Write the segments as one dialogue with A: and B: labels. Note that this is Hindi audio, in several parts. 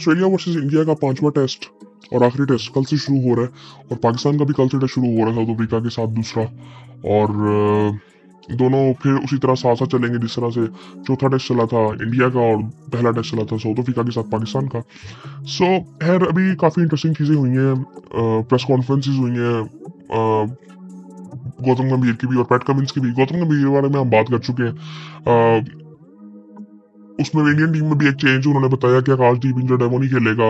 A: ऑस्ट्रेलिया वर्सेस इंडिया का 5वां टेस्ट और आखिरी टेस्ट कल से शुरू हो रहा है और पाकिस्तान का भी कल से टेस्ट शुरू हो रहा है साउथ अफ्रीका के साथ दूसरा। और दोनों फिर उसी तरह साथ साथ चलेंगे जिस तरह से चौथा टेस्ट चला था इंडिया का और पहला टेस्ट चला था साउथ अफ्रीका के साथ पाकिस्तान का। सो खैर अभी काफ़ी इंटरेस्टिंग चीज़ें हुई हैं, प्रेस कॉन्फ्रेंसेज हुई हैं गौतम गंभीर की भी और पैट कमिंस की भी। गौतम गंभीर के बारे में हम बात कर चुके हैं। उसमें इंडियन टीम में भी एक चेंज उन्होंने बताया कि आकाशदीप इंजर्ड है, वो नहीं खेलेगा।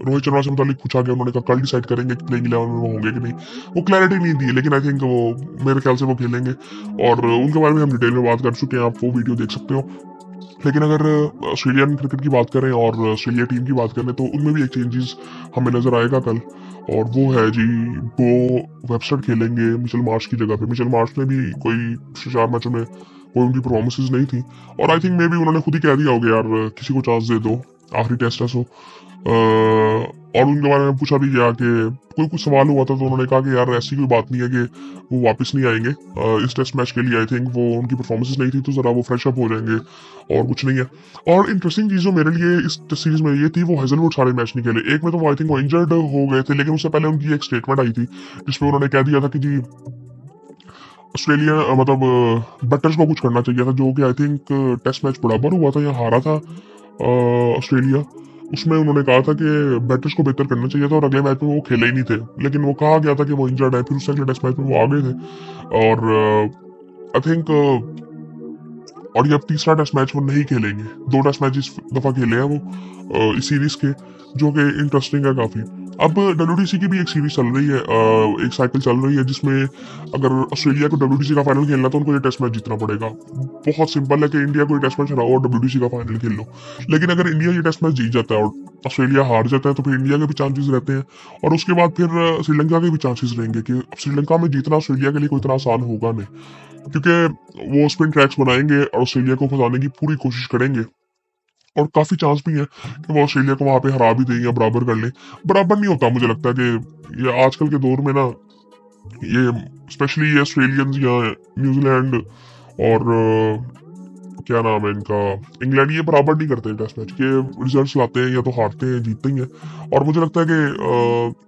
A: रोहित शर्मा से मुतालिक पूछा गया, उन्होंने कहा कल डिसाइड करेंगे कि प्लेइंग 11 में वो होंगे कि नहीं। वो क्लैरिटी नहीं दी, लेकिन आई थिंक वो मेरे ख्याल से वो खेलेंगे और उनके बारे में हम डिटेल में बात कर चुके हैं, आप वो वीडियो देख सकते हो। लेकिन अगर ऑस्ट्रेलियन क्रिकेट की बात करें और ऑस्ट्रेलिया टीम की बात करें तो उनमें भी एक चेंजेस हमें नजर आएगा कल, और वो है जी वो वेबस्टर खेलेंगे मिचेल मार्श की जगह पे। मिचेल मार्श ने भी कोई 4 मैचों में कोई उनकी परफॉर्मेंसेज नहीं थी और आई थिंक मे भी उन्होंने खुद ही कह दिया होगा यार किसी को चांस दे दो, आखिरी टेस्ट है। सो और उनके बारे में पूछा भी गया कि कोई कुछ सवाल हुआ था तो उन्होंने कहा कि यार ऐसी कोई बात नहीं है कि वो वापस नहीं आएंगे इस टेस्ट मैच के लिए। आई थिंक वो उनकी परफॉर्मेंसेज नहीं थी तो जरा वो फ्रेश अप हो जाएंगे और कुछ नहीं है। और इंटरेस्टिंग चीज जो मेरे लिए इस टेस्ट सीरीज में ये थी, वो हेजलवुड सारे मैच नहीं खेले। एक में तो आई थिंक वो इंजर्ड हो गए थे, लेकिन उससे पहले उनकी एक स्टेटमेंट आई थी जिसमें उन्होंने कह दिया था कि जी ऑस्ट्रेलिया मतलब बैटर्स को कुछ करना चाहिए था, जो कि आई थिंक टेस्ट मैच बराबर हुआ था या हारा था ऑस्ट्रेलिया। उसमें उन्होंने कहा था कि बैटर्स को बेहतर करना चाहिए था और अगले मैच में वो खेले ही नहीं थे, लेकिन वो कहा गया था कि वो इंजर्ड है। फिर उससे अगले टेस्ट मैच में वो आ गए थे और आई थिंक और ये अब तीसरा टेस्ट मैच वो नहीं खेलेंगे। 2 टेस्ट मैच इस दफा खेले हैं वो इस सीरीज के, जो कि इंटरेस्टिंग है काफी। अब WTC की भी एक सीरीज चल रही है, एक साइकिल चल रही है जिसमें अगर ऑस्ट्रेलिया को WTC का फाइनल खेलना तो उनको ये टेस्ट मैच जीतना पड़ेगा। बहुत सिंपल है कि इंडिया को ये टेस्ट मैच हराओ और WTC का फाइनल खेल लो। लेकिन अगर इंडिया ये टेस्ट मैच जीत जाता है और ऑस्ट्रेलिया हार जाता है तो फिर इंडिया के भी चांसेस रहते हैं और उसके बाद फिर श्रीलंका के भी चांसेस रहेंगे कि श्रीलंका में जीतना ऑस्ट्रेलिया के लिए कोई इतना आसान होगा नहीं, क्योंकि वो स्पिन ट्रैक्स बनाएंगे और ऑस्ट्रेलिया को फंसाने की पूरी कोशिश करेंगे और काफी चांस भी है कि वो ऑस्ट्रेलिया को वहां पे हरा भी दें या बराबर कर लें। बराबर नहीं होता, मुझे लगता है कि ये आजकल के दौर में ना, ये स्पेशली ये ऑस्ट्रेलियंस या न्यूजीलैंड और क्या नाम है इनका, इंग्लैंड, ये बराबर नहीं करते टेस्ट मैच के। रिजल्ट्स लाते हैं या तो हारते हैं जीतते ही हैं और मुझे लगता है कि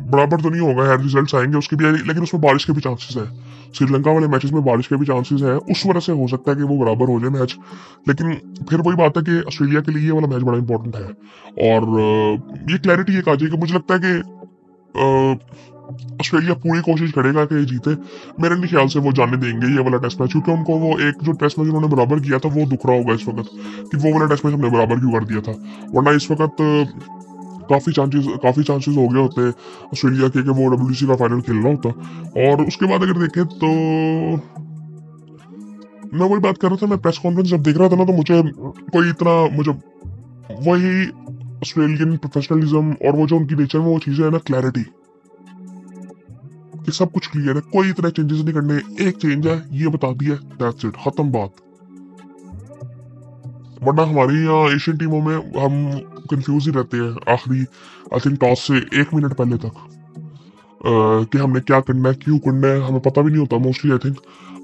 A: बराबर तो नहीं होगा यार, रिजल्ट्स आएंगे उसके भी, लेकिन उसमें बारिश के भी चांसेस हैं। श्रीलंका वाले मैचेस में बारिश के भी चांसेस हैं, उस वजह से हो सकता है कि वो बराबर हो जाए मैच। लेकिन फिर वही बात है कि ऑस्ट्रेलिया के लिए ये वाला मैच बड़ा इंपॉर्टेंट है और ये क्लैरिटी एक आ जाएगी। मुझे लगता है कि ऑस्ट्रेलिया पूरी कोशिश करेगा कि जीते। मेरे नहीं ख्याल से वो जाने देंगे ये वाला टेस्ट मैच, क्योंकि उनको वो एक जो टेस्ट मैच उन्होंने बराबर किया था वो दुख रहा होगा इस वक्त कि वो वाला टेस्ट मैच हमने बराबर क्यों कर दिया था। वरना इस वक्त काफी चांसेस हो गए होते ऑस्ट्रेलिया के कि वो WTC का फाइनल खेलना होता। और उसके बाद अगर देखें तो मैं वही बात कर रहा था, मैं प्रेस कॉन्फ्रेंस जब देख रहा था ना तो मुझे कोई इतना वही ऑस्ट्रेलियन प्रोफेशनलिज्म और वो जो उनकी नेचर में वो चीजें है ना, क्लैरिटी कि सब कुछ क्लियर है, कोई इतने चेंजेस नहीं करने। एक चेंज है, ये बता दिया, दैट्स इट, खत्म बात। वरना हमारी यहाँ एशियन टीमों में हम कंफ्यूज ही रहते हैं आखिरी आई थिंक टॉस से 1 मिनट पहले तक कि हमने क्या करना है, क्यों करना है, हमें पता भी नहीं होता मोस्टली आई थिंक।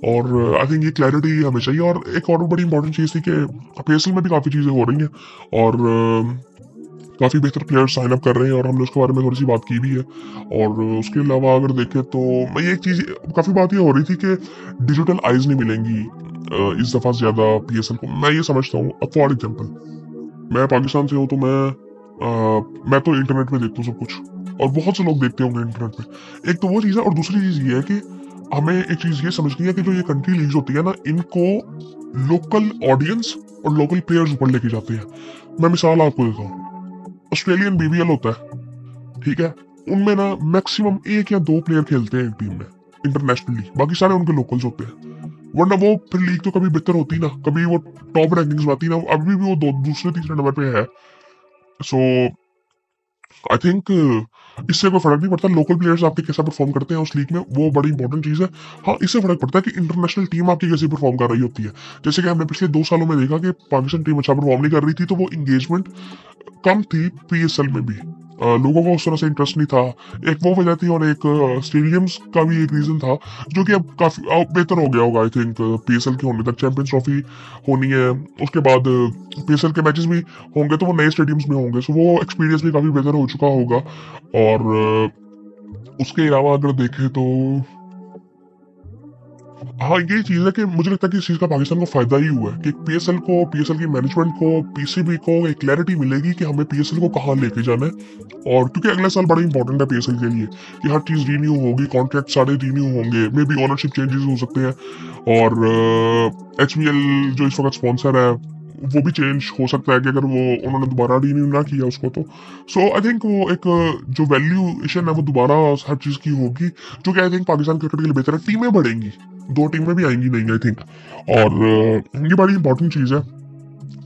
A: और आई थिंक ये क्लैरिटी हमें चाहिए। और एक और बड़ी इंपॉर्टेंट चीज़ थी कि PSL में भी काफ़ी चीज़ें हो रही हैं और काफ़ी बेहतर प्लेयर्स साइन अप कर रहे हैं और हमने उसके बारे में थोड़ी सी बात की भी है। और उसके अलावा अगर देखें तो मैं ये एक चीज़, काफ़ी बात ये हो रही थी कि डिजिटल आइज नहीं मिलेंगी इस दफ़ा ज़्यादा PSL को। मैं ये समझता हूँ, अब फॉर एग्जाम्पल मैं पाकिस्तान से हूँ तो मैं तो इंटरनेट पे देखता हूँ सब कुछ और बहुत से लोग देखते होंगे इंटरनेट पे। एक तो वो चीज़ है और दूसरी चीज़ ये है कि हमें एक चीज़ ये समझनी है कि जो ये कंट्री लीग्स होती है ना, इनको लोकल ऑडियंस और लोकल प्लेयर्स ऊपर लेके जाते हैं। मैं मिसाल आपको देता हूँ, ऑस्ट्रेलियन BBL होता है, ठीक है, उनमें ना मैक्सिमम 1 या 2 प्लेयर खेलते हैं एक टीम में इंटरनेशनली, बाकी सारे उनके लोकल्स होते हैं। वरना वो फिर लीग तो कभी बेहतर होती ना, कभी वो टॉप रैंकिंग्स आती ना, अभी भी वो दूसरे तीसरे नंबर पे है। सो आई थिंक इससे कोई फर्क नहीं पड़ता लोकल प्लेयर्स आपके कैसा परफॉर्म करते हैं उस लीग में, वो बड़ी इंपॉर्टेंट चीज है। हाँ, इससे फर्क पड़ता है कि इंटरनेशनल टीम आपकी कैसे परफॉर्म कर रही होती है। जैसे कि हमने पिछले 2 सालों में देखा कि पाकिस्तान टीम अच्छा परफॉर्म नहीं कर रही थी तो वो इंगेजमेंट कम थी PSL में भी। लोगों को उस तरह से इंटरेस्ट नहीं था। एक वो वजह थी और एक स्टेडियम्स का भी एक रीजन था, जो कि अब काफी बेहतर हो गया होगा आई थिंक। पीएसएल के होने तक चैंपियंस ट्रॉफी होनी है, उसके बाद पीएसएल के मैचेस भी होंगे तो वो नए स्टेडियम्स में होंगे, सो वो एक्सपीरियंस भी काफी बेहतर हो चुका होगा। और उसके अलावा अगर देखें तो हाँ, ये चीज़ है कि मुझे लगता है कि इस चीज़ का पाकिस्तान को फ़ायदा ही हुआ है कि पीएसएल को, पीएसएल की मैनेजमेंट को, पीसीबी को एक क्लैरिटी मिलेगी कि हमें पीएसएल को कहाँ लेके जाना है। और क्योंकि अगला साल बड़ा इंपॉर्टेंट है पीएसएल के लिए कि हर चीज़ रीन्यू होगी, कॉन्ट्रैक्ट सारे रीन्यू होंगे, मे बी ओनरशिप चेंजेस हो सकते हैं, और एचबीएल जो इस वक्त स्पॉन्सर है वो भी चेंज हो सकता है कि अगर वो उन्होंने दोबारा रिन्यू ना किया उसको तो। सो आई थिंक वो एक जो वैल्यूएशन है वो दोबारा हर चीज़ की होगी, जो कि आई थिंक पाकिस्तान क्रिकेट के लिए बेहतर है। टीमें बढ़ेंगी, 2 टीमें भी आएंगी नहीं आई थिंक, और ये बड़ी इंपॉर्टेंट चीज़ है।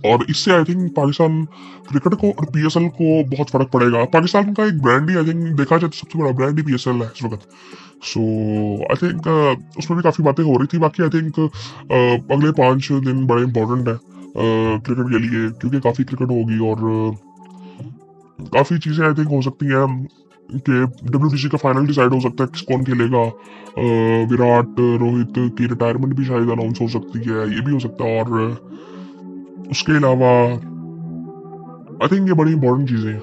A: और इससे आई थिंक पाकिस्तान क्रिकेट को और पीएसएल को बहुत फर्क पड़ेगा। पाकिस्तान का एक ब्रांड ही आई थिंक देखा जाए तो सबसे बड़ा ब्रांड ही पीएसएल है इस वक्त। सो आई थिंक उसमें भी काफ़ी बातें हो रही थी। बाकी आई थिंक अगले 5 दिन बड़े इंपॉर्टेंट है क्रिकेट के लिए, क्योंकि काफ़ी क्रिकेट होगी और काफ़ी चीज़ें आई थिंक हो सकती हैं कि डब्ल्यूटीसी का फाइनल डिसाइड हो सकता है कि कौन खेलेगा। विराट, रोहित की रिटायरमेंट भी शायद अनाउंस हो सकती है, ये भी हो सकता है। और उसके अलावा आई थिंक ये बड़ी इंपॉर्टेंट चीज़ें हैं।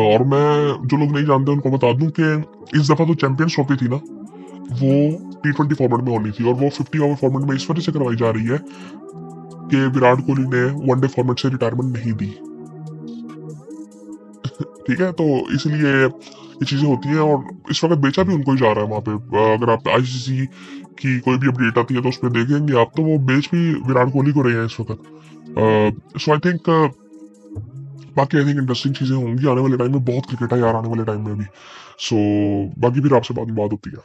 A: और मैं, जो लोग नहीं जानते उनको बता दूं कि इस दफ़ा तो चैंपियंस ट्रॉफी थी ना, वो T20 फॉर्मेट में होनी थी, और वो 50 ओवर फॉर्मेट में इस वजह से करवाई जा रही है कि विराट कोहली ने वनडे फॉर्मेट से रिटायरमेंट नहीं दी। ठीक है, तो इसलिए ये चीज़ें होती हैं, और इस वक्त बेचा भी उनको ही जा रहा है वहाँ पे। अगर आप आईसीसी की कोई भी अपडेट आती है तो उसमें देखेंगे आप, तो वो बेच भी विराट कोहली को रहे हैं इस वक्त। सो आई थिंक बाकी आई थिंक इंटरेस्टिंग चीज़ें होंगी आने वाले टाइम में। बहुत क्रिकेट है यार आने वाले टाइम में भी। सो बाकी फिर आपसे बाद में बात होती है।